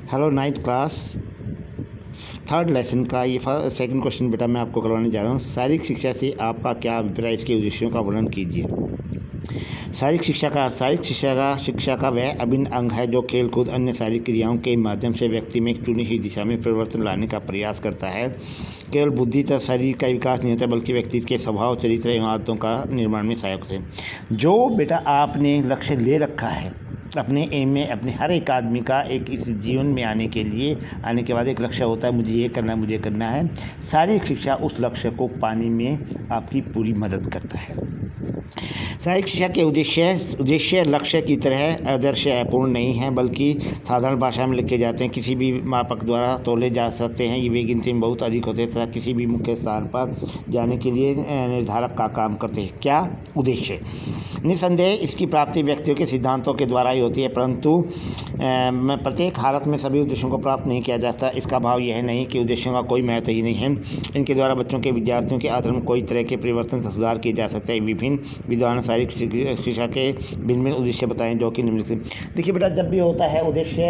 Hello ninth class third lesson का ये second question बेटा मैं आपको करवाने जा रहा हूँ। शारीरिक शिक्षा से आपका क्या अभिप्राय, इसके उद्देश्यों का वर्णन कीजिए। शारीरिक शिक्षा का वह अभिन्न अंग है जो खेलकूद अन्य शारीरिक क्रियाओं के माध्यम से व्यक्ति में चुनी हुई दिशा में परिवर्तन लाने का प्रयास करता है। केवल बुद्धि तथा शरीर का विकास नहीं होता बल्कि व्यक्ति के स्वभाव, चरित्र एवं आदतों का निर्माण में सहायक होते हैं। जो बेटा आपने लक्ष्य ले रखा है अपने एम में, अपने हर एक आदमी का एक इस जीवन में आने के बाद एक लक्ष्य होता है, मुझे ये करना है, मुझे करना है। शारीरिक शिक्षा उस लक्ष्य को पाने में आपकी पूरी मदद करता है। शारीरिक शिक्षा के उद्देश्य लक्ष्य की तरह आदर्श पूर्ण नहीं है बल्कि साधारण भाषा में लिखे जाते हैं, किसी भी मापक द्वारा तोले जा सकते हैं। ये वे गिनती में बहुत अधिक होते हैं तथा किसी भी मुख्य स्थान पर जाने के लिए निर्धारक का काम करते हैं। क्या उद्देश्य? निस्संदेह इसकी प्राप्ति व्यक्तियों के सिद्धांतों के द्वारा ही होती है, परंतु प्रत्येक हालत में सभी उद्देश्यों को प्राप्त नहीं किया जाता। इसका भाव यह नहीं कि उद्देश्यों का कोई महत्व ही नहीं है। इनके द्वारा बच्चों के विद्यार्थियों के आचरण में कोई तरह के परिवर्तन से सुधार किए जा सकते हैं। विभिन्न विद्वान शारीरिक शिक्षा के भिन्न उद्देश्य बताएं जो कि निम्नलिखित। देखिए बेटा, जब भी होता है उद्देश्य,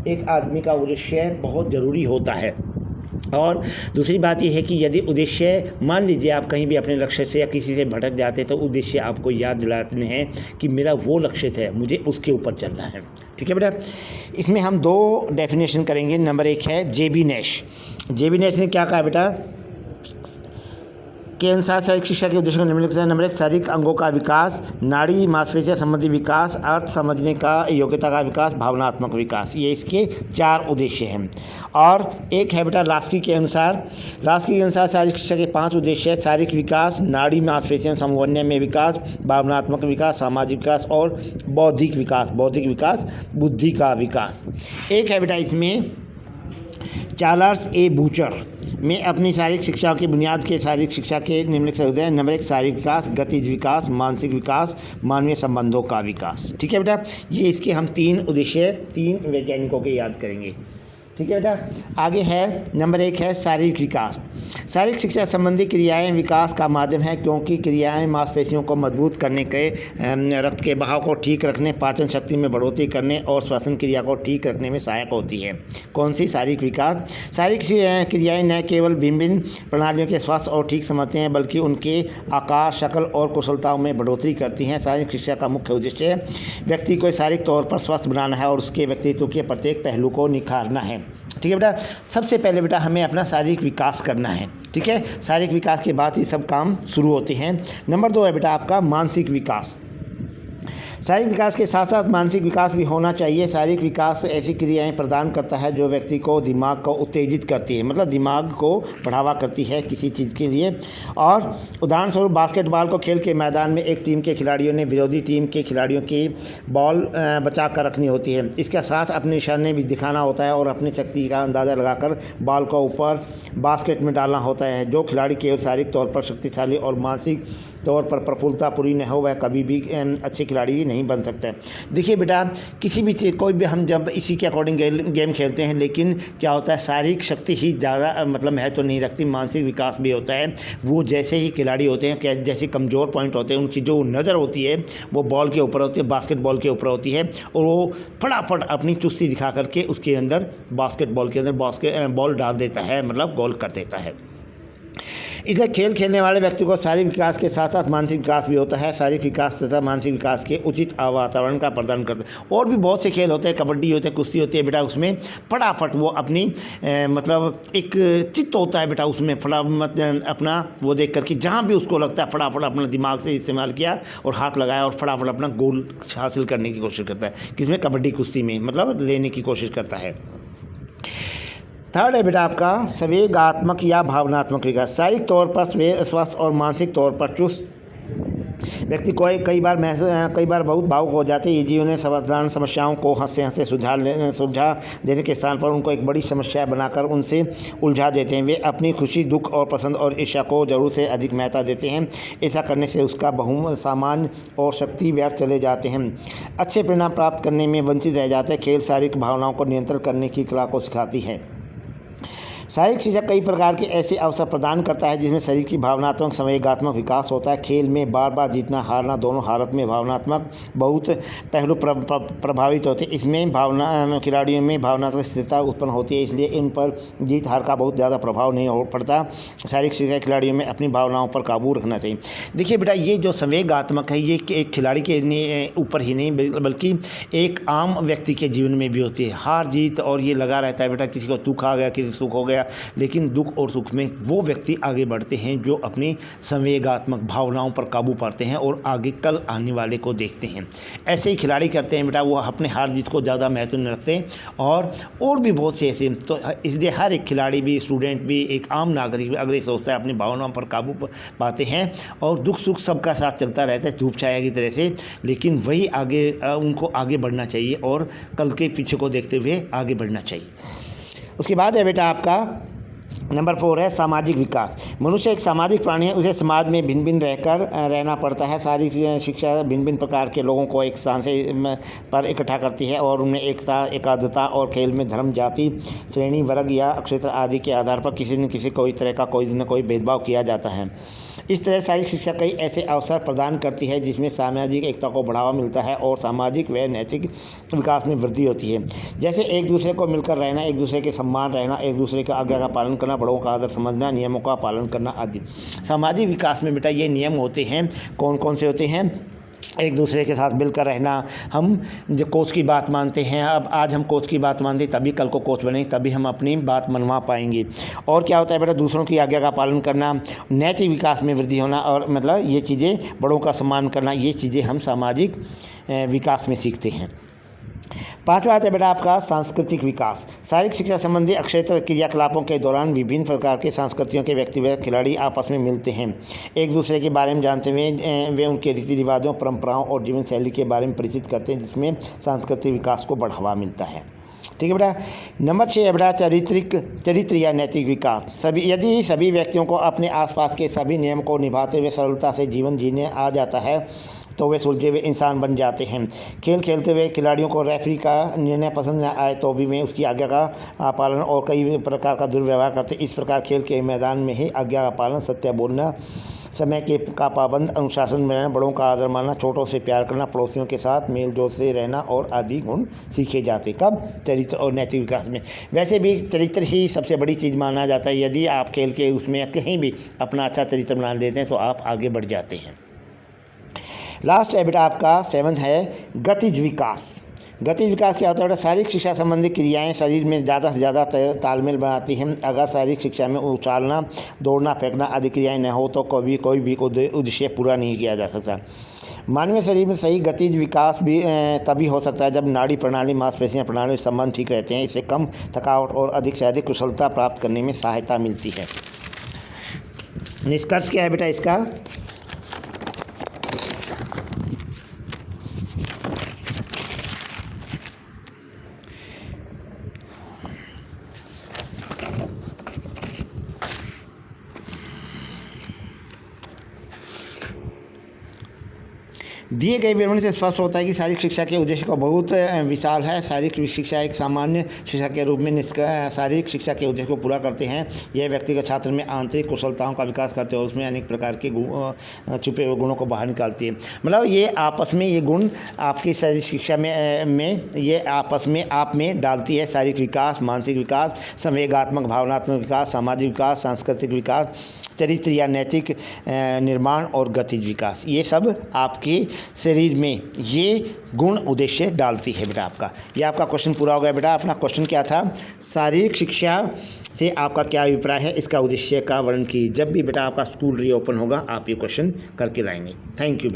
एक आदमी का उद्देश्य बहुत ज़रूरी होता है। और दूसरी बात यह है कि यदि उद्देश्य, मान लीजिए आप कहीं भी अपने लक्ष्य से या किसी से भटक जाते हैं तो उद्देश्य आपको याद दिलाते हैं कि मेरा वो लक्ष्य है, मुझे उसके ऊपर चलना है। ठीक है बेटा, इसमें हम दो डेफिनेशन करेंगे। नंबर एक है जेबी नैश ने क्या कहा बेटा के अनुसार शारीरिक शिक्षा के उद्देश्य को निम्नलिखित है। नंबर एक, शारीरिक अंगों का विकास, नाड़ी मांसपेशियां संबंधी विकास, अर्थ समझने का योग्यता का विकास, भावनात्मक विकास। ये इसके 4 उद्देश्य हैं। और एक है बेटा लास्की के अनुसार शारीरिक शिक्षा के 5 उद्देश्य है। शारीरिक विकास, नाड़ी मांसपेशियां समन्वय में विकास, भावनात्मक विकास, सामाजिक विकास और बौद्धिक विकास, बुद्धि का विकास। एक है बेटा इसमें चार्ल्स ए बूचर में अपनी शारीरिक शिक्षा की बुनियाद के शारीरिक शिक्षा के निम्नलिखित होते। नंबर एक, शारीरिक विकास, गतिज विकास, मानसिक विकास, मानवीय संबंधों का विकास। ठीक है बेटा, ये इसके हम 3 उद्देश्य 3 वैज्ञानिकों के याद करेंगे। ठीक है बेटा, आगे है नंबर 1 है शारीरिक विकास। शारीरिक शिक्षा संबंधी क्रियाएं विकास का माध्यम है क्योंकि क्रियाएं मांसपेशियों को मजबूत करने के, रक्त के बहाव को ठीक रखने, पाचन शक्ति में बढ़ोतरी करने और श्वसन क्रिया को ठीक रखने में सहायक होती है। कौन सी? शारीरिक विकास। शारीरिक क्रियाएं न केवल विभिन्न प्रणालियों के स्वास्थ्य और ठीक समझते हैं बल्कि उनके आकार, शक्ल और कुशलताओं में बढ़ोतरी करती हैं। शारीरिक शिक्षा का मुख्य उद्देश्य व्यक्ति को शारीरिक तौर पर स्वस्थ बनाना है और उसके व्यक्तित्व के प्रत्येक पहलू को निखारना है। ठीक है बेटा, सबसे पहले बेटा हमें अपना शारीरिक विकास करना है। ठीक है, शारीरिक विकास के बाद ही सब काम शुरू होते हैं। नंबर 2 है बेटा आपका मानसिक विकास। शारीरिक विकास के साथ साथ मानसिक विकास भी होना चाहिए। शारीरिक विकास ऐसी क्रियाएं प्रदान करता है जो व्यक्ति को, दिमाग को उत्तेजित करती है, मतलब दिमाग को बढ़ावा करती है किसी चीज़ के लिए। और उदाहरण स्वरूप बास्केटबॉल को खेल के मैदान में एक टीम के खिलाड़ियों ने विरोधी टीम के खिलाड़ियों की बॉल बचा कर रखनी होती है। इसके साथ अपने निशाने भी दिखाना होता है और अपनी शक्ति का अंदाज़ा लगाकर बॉल को ऊपर बास्केट में डालना होता है। जो खिलाड़ी केवल शारीरिक तौर पर शक्तिशाली और मानसिक तौर पर प्रफुल्लता पूरी न हो वह कभी भी अच्छे खिलाड़ी नहीं बन सकता। देखिए बेटा, किसी भी चीज़ कोई भी हम जब इसी के अकॉर्डिंग गेम खेलते हैं, लेकिन क्या होता है शारीरिक शक्ति ही ज़्यादा मतलब महत्व नहीं रखती, मानसिक विकास भी होता है। वो जैसे ही खिलाड़ी होते हैं, जैसे कमज़ोर पॉइंट होते हैं, उनकी जो नज़र होती है वो बॉल के ऊपर होती है, बास्केटबॉल के ऊपर होती है और वो फटाफट अपनी चुस्ती दिखा करके उसके अंदर बास्केटबॉल के अंदर बॉल डाल देता है, मतलब गोल कर देता है। इसलिए खेल खेलने वाले व्यक्ति को शारीरिक विकास के साथ साथ मानसिक विकास भी होता है। शारीरिक विकास तथा मानसिक विकास के उचित वातावरण का प्रदान करते हैं। और भी बहुत से खेल होते हैं, कबड्डी होते हैं, कुश्ती होती है बेटा, उसमें फटाफट वो अपनी मतलब एक चित्त होता है बेटा, उसमें फटाफट अपना वो देख करके जहाँ भी उसको लगता है फटाफट अपना दिमाग से इस्तेमाल किया और हाथ लगाया और फटाफट अपना गोल हासिल करने की कोशिश करता है। किसमें? कबड्डी कुश्ती में, मतलब लेने की कोशिश करता है। थर्ड है बेटा आपका संवेगात्मक या भावनात्मक विकास। शारीरिक तौर पर स्वस्थ और मानसिक तौर पर चुस्त व्यक्ति को कई बार बहुत भावुक हो जाते हैं। ये जीवन में साधारण समस्याओं को हंसते हंसते सुलझा देने के स्थान पर उनको एक बड़ी समस्या बनाकर उनसे उलझा देते हैं। वे अपनी खुशी, दुख और पसंद और ईर्ष्या को जरूर से अधिक महत्व देते हैं। ऐसा करने से उसका सामान और शक्ति व्यर्थ चले जाते हैं, अच्छे परिणाम प्राप्त करने में वंचित रह जाते हैं। खेल शारीरिक भावनाओं को नियंत्रण करने की कला को सिखाती है। शारीरिक शिक्षा कई प्रकार के ऐसे अवसर प्रदान करता है जिसमें शरीर की भावनात्मक संवेगात्मक विकास होता है। खेल में बार बार जीतना हारना दोनों हालत में भावनात्मक बहुत पहलू प्रभावित होते हैं। इसमें खिलाड़ियों में भावनात्मक स्थिरता उत्पन्न होती है, इसलिए इन पर जीत हार का बहुत ज़्यादा प्रभाव नहीं हो पड़ता। शारीरिक शिक्षा खिलाड़ियों में अपनी भावनाओं पर काबू रखना चाहिए। देखिए बेटा, ये जो संवेगात्मक है ये एक खिलाड़ी के ऊपर ही नहीं बल्कि एक आम व्यक्ति के जीवन में भी होती है। हार जीत और ये लगा रहता है बेटा, किसी को दुख आ गया, किसी सुख हो गया, लेकिन दुख और सुख में वो व्यक्ति आगे बढ़ते हैं जो अपनी संवेगात्मक भावनाओं पर काबू पाते हैं और आगे कल आने वाले को देखते हैं। ऐसे ही खिलाड़ी करते हैं बेटा, वो अपने हार जीत को ज़्यादा महत्व नहीं रखते और भी बहुत से ऐसे। तो इसलिए हर एक खिलाड़ी भी, स्टूडेंट भी, एक आम नागरिक भी अगर ये सोचता है अपनी भावनाओं पर काबू पाते हैं और दुख सुख सबका साथ चलता रहता है धूप छाया की तरह से, लेकिन वही आगे उनको आगे बढ़ना चाहिए और कल के पीछे को देखते हुए आगे बढ़ना चाहिए। उसके बाद है बेटा आपका नंबर 4 है सामाजिक विकास। मनुष्य एक सामाजिक प्राणी है, उसे समाज में भिन्न भिन्न रहना पड़ता है। शारीरिक शिक्षा भिन्न भिन्न प्रकार के लोगों को एक स्थान से पर इकट्ठा करती है और उनमें एकता एकाग्रता और खेल में धर्म जाति श्रेणी वर्ग या क्षेत्र आदि के आधार पर किसी न किसी कोई तरह का कोई न कोई भेदभाव किया जाता है। इस तरह शारीरिक शिक्षा कई ऐसे अवसर प्रदान करती है जिसमें सामाजिक एकता को बढ़ावा मिलता है और सामाजिक व नैतिक विकास में वृद्धि होती है। जैसे एक दूसरे को मिलकर रहना, एक दूसरे के सम्मान रहना, एक दूसरे का आज्ञा का पालन करना, बड़ों का आदर समझना, नियमों का पालन करना आदि। सामाजिक विकास में बेटा ये नियम होते हैं। कौन कौन से होते हैं? एक दूसरे के साथ मिलकर रहना। हम जो कोच की बात मानते हैं, अब आज हम कोच की बात मानते तभी कल को कोच बनेंगे, तभी हम अपनी बात मनवा पाएंगे। और क्या होता है बेटा? दूसरों की आज्ञा का पालन करना, नैतिक विकास में वृद्धि होना और मतलब ये चीज़ें, बड़ों का सम्मान करना, ये चीज़ें हम सामाजिक विकास में सीखते हैं। 5वां है बेटा आपका सांस्कृतिक विकास। शारीरिक शिक्षा संबंधी अक्षेत्र क्रियाकलापों के दौरान विभिन्न प्रकार के संस्कृतियों के व्यक्ति व खिलाड़ी आपस में मिलते हैं। एक दूसरे के बारे में जानते हुए वे उनके रीति रिवाजों, परंपराओं और जीवन शैली के बारे में परिचित करते हैं, जिसमें सांस्कृतिक विकास को बढ़ावा मिलता है। ठीक है बेटा। नंबर 6 है बेटा चरित्र या नैतिक विकास। यदि सभी व्यक्तियों को अपने आसपास के सभी नियम को निभाते हुए सरलता से जीवन जीने आ जाता है तो वे सुलझे हुए इंसान बन जाते हैं। खेल खेलते हुए खिलाड़ियों को रेफरी का निर्णय पसंद न आए तो भी वे उसकी आज्ञा का पालन और कई प्रकार का दुर्व्यवहार करते। इस प्रकार खेल के मैदान में ही आज्ञा का पालन, सत्य बोलना, समय का पाबंद, अनुशासन में रहना, बड़ों का आदर मानना, छोटों से प्यार करना, पड़ोसियों के साथ मेल जोल से रहना और आदि गुण सीखे जाते। कब? चरित्र और नैतिक विकास में। वैसे भी चरित्र ही सबसे बड़ी चीज़ माना जाता है। यदि आप खेल के उसमें कहीं भी अपना अच्छा चरित्र बना लेते हैं तो आप आगे बढ़ जाते हैं। लास्ट है बेटा आपका 7 है गतिज विकास। गतिज विकास क्या होता है बेटा? शारीरिक शिक्षा संबंधी क्रियाएं शरीर में ज़्यादा से ज़्यादा तालमेल बनाती हैं। अगर शारीरिक शिक्षा में उछालना, दौड़ना, फेंकना आदि क्रियाएं न हो तो कोई भी उद्देश्य पूरा नहीं किया जा सकता। मानवीय शरीर में सही गतिज विकास भी तभी हो सकता है जब नाड़ी प्रणाली, मांसपेशियां प्रणाली संबंध ठीक रहते हैं। इससे कम थकावट और अधिक से अधिक कुशलता प्राप्त करने में सहायता मिलती है। निष्कर्ष क्या है बेटा इसका? दिए गए विवरण से स्पष्ट होता है कि शारीरिक शिक्षा के उद्देश्य को बहुत विशाल है। शारीरिक शिक्षा एक सामान्य शिक्षा के रूप में शारीरिक शिक्षा के उद्देश्य को पूरा करते हैं। यह व्यक्तिगत छात्र में आंतरिक कुशलताओं का विकास करते हैं और उसमें अनेक प्रकार के छुपे हुए गुणों को बाहर निकालती है। मतलब ये आपस में ये गुण आपकी शारीरिक शिक्षा में ये आपस में आप में डालती है। शारीरिक विकास, मानसिक विकास, संवेगात्मक भावनात्मक विकास, सामाजिक विकास, सांस्कृतिक विकास, चरित्र या नैतिक निर्माण और गतिज विकास, ये सब आपके शरीर में ये गुण उद्देश्य डालती है बेटा। आपका ये आपका क्वेश्चन पूरा हो गया बेटा। अपना क्वेश्चन क्या था? शारीरिक शिक्षा से आपका क्या अभिप्राय है, इसका उद्देश्य का वर्णन कीजिए। जब भी बेटा आपका स्कूल रीओपन होगा आप ये क्वेश्चन करके लाएंगे। Thank you.